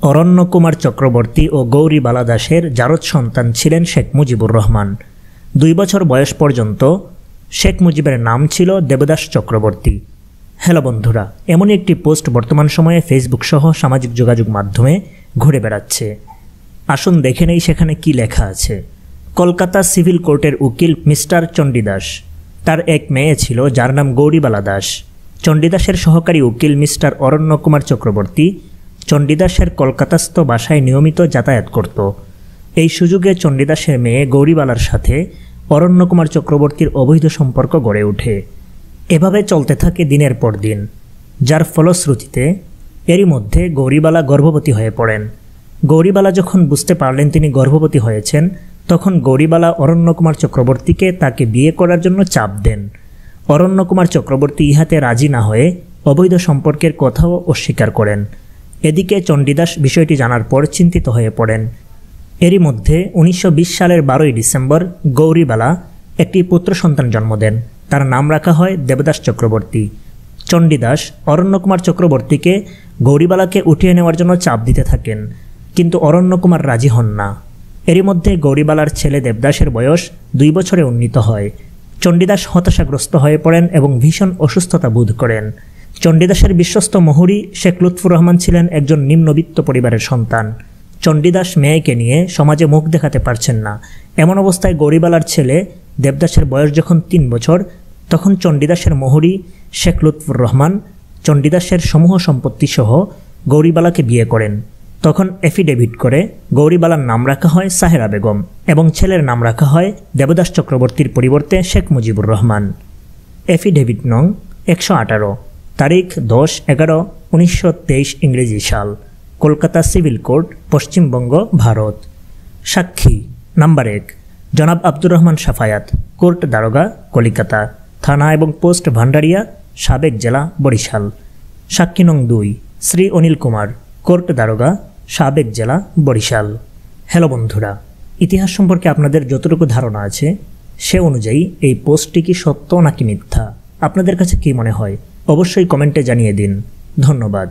অরণ্যকুমার চক্রবর্তী ও গৌরীবালা দাসের জারদ সন্তান ছিলেন শেখ মুজিবুর রহমান। 2 বছর বয়স পর্যন্ত শেখ মুজিবের নাম ছিল দেবদাস চক্রবর্তী। হ্যালো বন্ধুরা, এমনই একটি পোস্ট বর্তমান সময়ে ফেসবুক সহ সামাজিক যোগাযোগ মাধ্যমে ঘুরে বেড়াচ্ছে। আসুন দেখে নেই সেখানে কি লেখা আছে। কলকাতা সিভিল কোর্টের উকিল মিস্টার চণ্ডীদাস, তার এক মেয়ে ছিল যার নাম গৌরীবালা দাস। চণ্ডীদাসের সহকারী উকিল মিস্টার অরণ্যকুমার চক্রবর্তী চণ্ডীদাসের কলকাতাস্থ বাসায় নিয়মিত যাতায়াত করত। এই সুযোগে চণ্ডীদাসের মেয়ে গৌরীবালার সাথে অরণ্যকুমার চক্রবর্তীর অবৈধ সম্পর্ক গড়ে ওঠে। এভাবে চলতে থাকে দিনের পর দিন, যার ফলশ্রুতিতে এরই মধ্যে গৌরীবালা গর্ভবতী হয়ে পড়েন। গৌরীবালা যখন বুঝতে পারলেন তিনি গর্ভবতী হয়েছেন, তখন গৌরীবালা অরণ্যকুমার চক্রবর্তীকে তাকে বিয়ে করার জন্য চাপ দেন। অরণ্যকুমার চক্রবর্তী ইহাতে রাজি না হয়ে অবৈধ সম্পর্কের কথাও অস্বীকার করেন। এদিকে চণ্ডীদাস বিষয়টি জানার পর চিন্তিত হয়ে পড়েন। এরই মধ্যে 1920 সালের 12ই ডিসেম্বর গৌরীবালা একটি পুত্র সন্তান জন্ম দেন। তার নাম রাখা হয় দেবদাস চক্রবর্তী। চণ্ডীদাস অরণ্যকুমার চক্রবর্তীকে গৌরীবালাকে উঠিয়ে নেওয়ার জন্য চাপ দিতে থাকেন, কিন্তু অরণ্যকুমার রাজি হন না। এরই মধ্যে গৌরীবালার ছেলে দেবদাসের বয়স 2 বছরে উন্নীত হয়। চণ্ডীদাস হতাশাগ্রস্ত হয়ে পড়েন এবং ভীষণ অসুস্থতা বোধ করেন। চণ্ডীদাসের বিশ্বস্ত মহুরী শেখ লুৎফুর রহমান ছিলেন একজন নিম্নবিত্ত পরিবারের সন্তান। চণ্ডীদাস মেয়েকে নিয়ে সমাজে মুখ দেখাতে পারছেন না। এমন অবস্থায় গৌরীবালার ছেলে দেবদাসের বয়স যখন 3 বছর, তখন চণ্ডীদাসের মহুরী শেখ লুৎফুর রহমান চণ্ডীদাসের সমূহ সম্পত্তি সহ গৌরীবালাকে বিয়ে করেন। তখন এফিডেভিট করে গৌরীবালার নাম রাখা হয় সাহেরা বেগম এবং ছেলের নাম রাখা হয় দেবদাস চক্রবর্তীর পরিবর্তে শেখ মুজিবুর রহমান। এফিডেভিট নং 118, তারিখ 10/11/1923 ইংরেজি সাল, কলকাতা সিভিল কোর্ট, পশ্চিমবঙ্গ, ভারত। সাক্ষী নাম্বার 1 জনাব আব্দুর রহমান সাফায়াত, কোর্ট দারোগা, কলিকাতা, থানা এবং পোস্ট ভান্ডারিয়া, সাবেক জেলা, বরিশাল। সাক্ষী নং 2 শ্রী অনিল কুমার, কোর্ট দারোগা, সাবেক জেলা, বরিশাল। হ্যালো বন্ধুরা, ইতিহাস সম্পর্কে আপনাদের যতটুকু ধারণা আছে সে অনুযায়ী এই পোস্টটি কি সত্য নাকি মিথ্যা, আপনাদের কাছে কি মনে হয় অবশ্যই কমেন্টে জানিয়ে দিন। ধন্যবাদ।